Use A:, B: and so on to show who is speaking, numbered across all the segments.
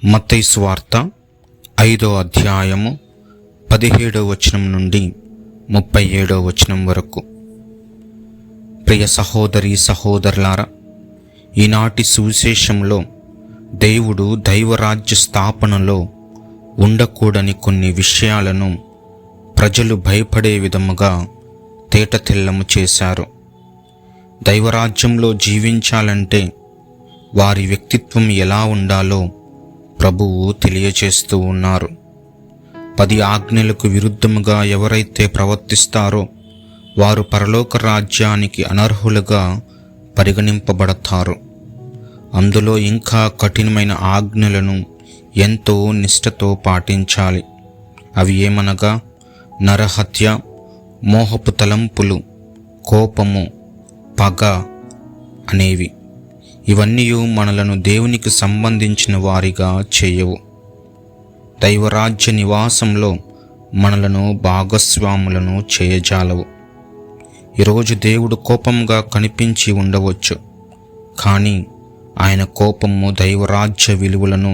A: మత్తయి సువార్త 5వ అధ్యాయము 17వ వచనం నుండి 37వ వచనం వరకు. ప్రియ సహోదరి సహోదరులారా, ఈనాటి సువిశేషంలో దేవుడు దైవరాజ్య స్థాపనలో ఉండకూడని కొన్ని విషయాలను ప్రజలు భయపడే విధముగా తేటతెల్లము చేశారు. దైవరాజ్యంలో జీవించాలంటే వారి వ్యక్తిత్వం ఎలా ఉండాలో ప్రభువు తెలియచేస్తూ ఉన్నారు. 10 ఆజ్ఞలకు విరుద్ధముగా ఎవరైతే ప్రవర్తిస్తారో వారు పరలోక రాజ్యానికి అనర్హులుగా పరిగణింపబడతారు. అందులో ఇంకా కఠినమైన ఆజ్ఞలను ఎంతో నిష్ఠతో పాటించాలి. అవి ఏమనగా నరహత్య, మోహపు తలంపులు, కోపము, పగ అనేవి. ఇవన్నీ మనలను దేవునికి సంబంధించిన వారిగా చేయవు. దైవరాజ్య నివాసంలో మనలను భాగస్వాములను చేయజాలవు. ఈరోజు దేవుడు కోపంగా కనిపించి ఉండవచ్చు, కానీ ఆయన కోపము దైవరాజ్య విలువలను,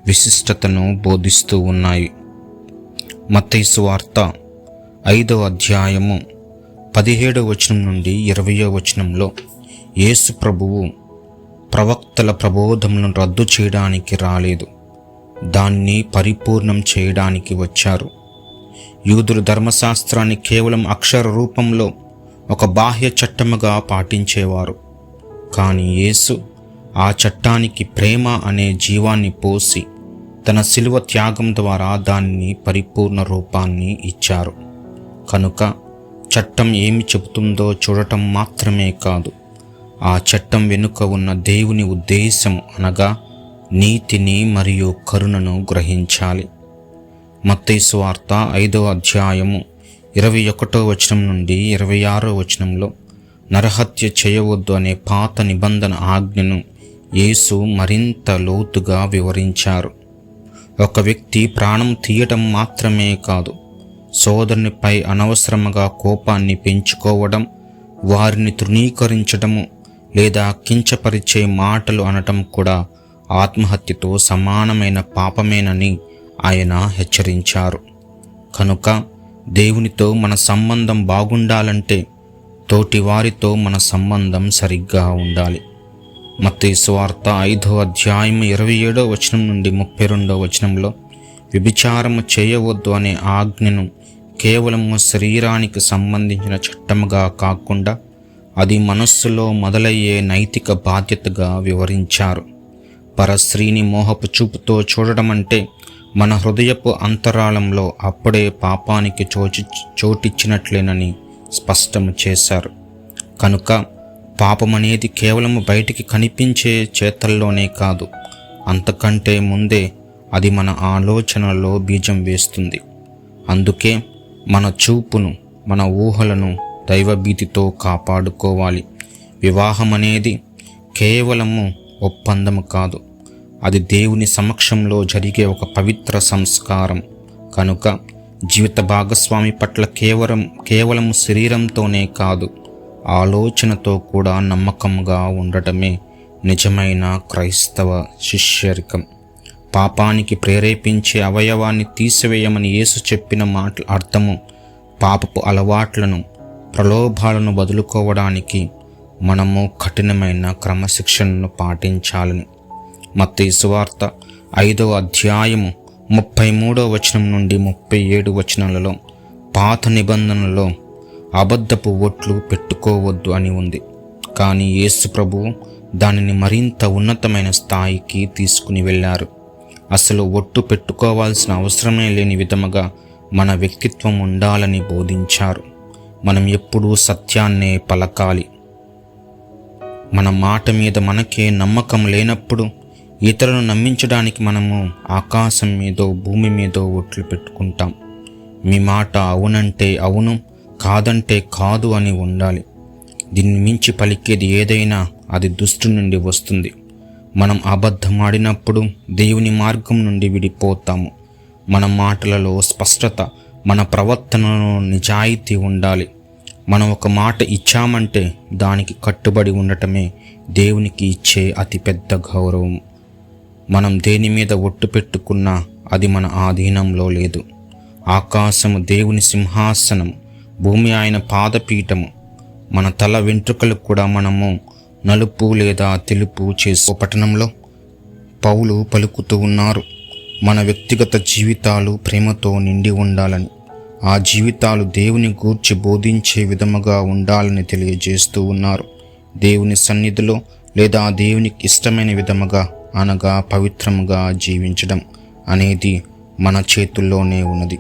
A: విశిష్టతను బోధిస్తూ ఉన్నాయి. మత్తయి సువార్త 5వ అధ్యాయము 17వ వచనం నుండి 20వ వచనంలో యేసు ప్రభువు ప్రవక్తల ప్రబోధములను రద్దు చేయడానికి రాలేదు, దాన్ని పరిపూర్ణం చేయడానికి వచ్చారు. యూదులు ధర్మశాస్త్రాన్ని కేవలం అక్షర రూపంలో ఒక బాహ్య చట్టముగా పాటించేవారు. కానీ యేసు ఆ చట్టానికి ప్రేమ అనే జీవాన్ని పోసి తన శిలువ త్యాగం ద్వారా దాన్ని పరిపూర్ణ రూపాన్ని ఇచ్చారు. కనుక చట్టం ఏమి చెబుతుందో చూడటం మాత్రమే కాదు, ఆ చట్టం వెనుక ఉన్న దేవుని ఉద్దేశం అనగా నీతిని మరియు కరుణను గ్రహించాలి. మత్తయి సువార్త 5వ అధ్యాయము 21వ వచనం నుండి 26వ వచనంలో నరహత్య చేయవద్దు అనే పాత నిబంధన ఆజ్ఞను యేసు మరింత లోతుగా వివరించారు. ఒక వ్యక్తి ప్రాణం తీయటం మాత్రమే కాదు, సోదరునిపై అనవసరముగా కోపాన్ని పెంచుకోవడం, వారిని తృణీకరించడము లేదా కించపరిచే మాటలు అనటం కూడా ఆత్మహత్యతో సమానమైన పాపమేనని ఆయన హెచ్చరించారు. కనుక దేవునితో మన సంబంధం బాగుండాలంటే తోటివారితో మన సంబంధం సరిగ్గా ఉండాలి. మత్తయి సువార్త 5వ అధ్యాయం 27వ వచనం నుండి 32వ వచనంలో వ్యభిచారము చేయవద్దు అనే ఆజ్ఞను కేవలము శరీరానికి సంబంధించిన చట్టముగా కాకుండా అది మనస్సులో మొదలయ్యే నైతిక బాధ్యతగా వివరించారు. పరస్త్రీని మోహపు చూపుతో చూడడం అంటే మన హృదయపు అంతరాళంలో అప్పుడే పాపానికి చోటిచ్చినట్లేనని స్పష్టం చేశారు. కనుక పాపమనేది కేవలము బయటికి కనిపించే చేతల్లోనే కాదు, అంతకంటే ముందే అది మన ఆలోచనలో బీజం వేస్తుంది. అందుకే మన చూపును, మన ఊహలను దైవభీతితో కాపాడుకోవాలి. వివాహం అనేది కేవలము ఒప్పందము కాదు, అది దేవుని సమక్షంలో జరిగే ఒక పవిత్ర సంస్కారం. కనుక జీవిత భాగస్వామి పట్ల కేవలం శరీరంతోనే కాదు, ఆలోచనతో కూడా నమ్మకంగా ఉండటమే నిజమైన క్రైస్తవ శిష్యరికం. పాపానికి ప్రేరేపించే అవయవాన్ని తీసివేయమని యేసు చెప్పిన మాటల అర్థము పాపపు అలవాట్లను, ప్రలోభాలను వదులుకోవడానికి మనము కఠినమైన క్రమశిక్షణను పాటించాలని. మత్తయి సువార్త 5వ అధ్యాయము 33వ వచనం నుండి 37 వచనాలలో పాత నిబంధనలో అబద్ధపు ఒట్లు పెట్టుకోవద్దు అని ఉంది. కానీ యేసు ప్రభువు దానిని మరింత ఉన్నతమైన స్థాయికి తీసుకుని వెళ్ళారు. అసలు ఒట్టు పెట్టుకోవాల్సిన అవసరమే లేని విధముగా మన వ్యక్తిత్వం ఉండాలని బోధించారు. మనం ఎప్పుడూ సత్యాన్నే పలకాలి. మన మాట మీద మనకే నమ్మకం లేనప్పుడు ఇతరులను నమ్మించడానికి మనము ఆకాశం మీదో భూమి మీదో ఒట్లు పెట్టుకుంటాం. మీ మాట అవునంటే అవును, కాదంటే కాదు అని ఉండాలి. దీన్ని మించి పలికేది ఏదైనా అది దుష్టు నుండి వస్తుంది. మనం అబద్ధమాడినప్పుడు దేవుని మార్గం నుండి విడిపోతాము. మన మాటలలో స్పష్టత, మన ప్రవర్తనలో నిజాయితీ ఉండాలి. మనం ఒక మాట ఇచ్చామంటే దానికి కట్టుబడి ఉండటమే దేవునికి ఇచ్చే అతిపెద్ద గౌరవం. మనం దేని మీద ఒట్టు పెట్టుకున్నా అది మన ఆధీనంలో లేదు. ఆకాశము దేవుని సింహాసనం, భూమి ఆయన పాదపీఠము. మన తల వెంట్రుకలు కూడా మనము నలుపు లేదా తెలుపు చేసే పట్టణంలో పౌలు పలుకుతూ ఉన్నారు. మన వ్యక్తిగత జీవితాలు ప్రేమతో నిండి ఉండాలని, ఆ జీవితాలు దేవుని గూర్చి బోధించే విధముగా ఉండాలని తెలియజేస్తూ ఉన్నారు. దేవుని సన్నిధిలో లేదా దేవునికి ఇష్టమైన విధముగా అనగా పవిత్రముగా జీవించడం అనేది మన చేతుల్లోనే ఉన్నది.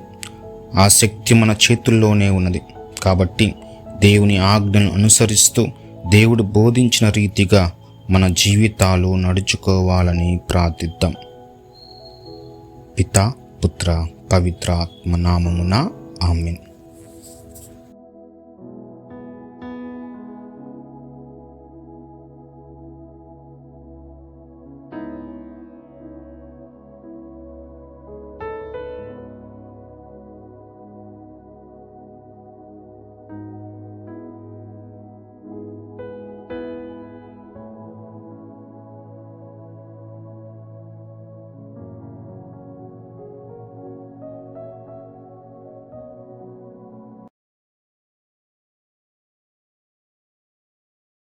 A: ఆ శక్తి మన చేతుల్లోనే ఉన్నది. కాబట్టి దేవుని ఆజ్ఞను అనుసరిస్తూ దేవుడు బోధించిన రీతిగా మన జీవితాలు నడుచుకోవాలని ప్రార్థిద్దాం. పితా, పుత్ర, పవిత్ర ఆత్మ నామమున ఆమేన్.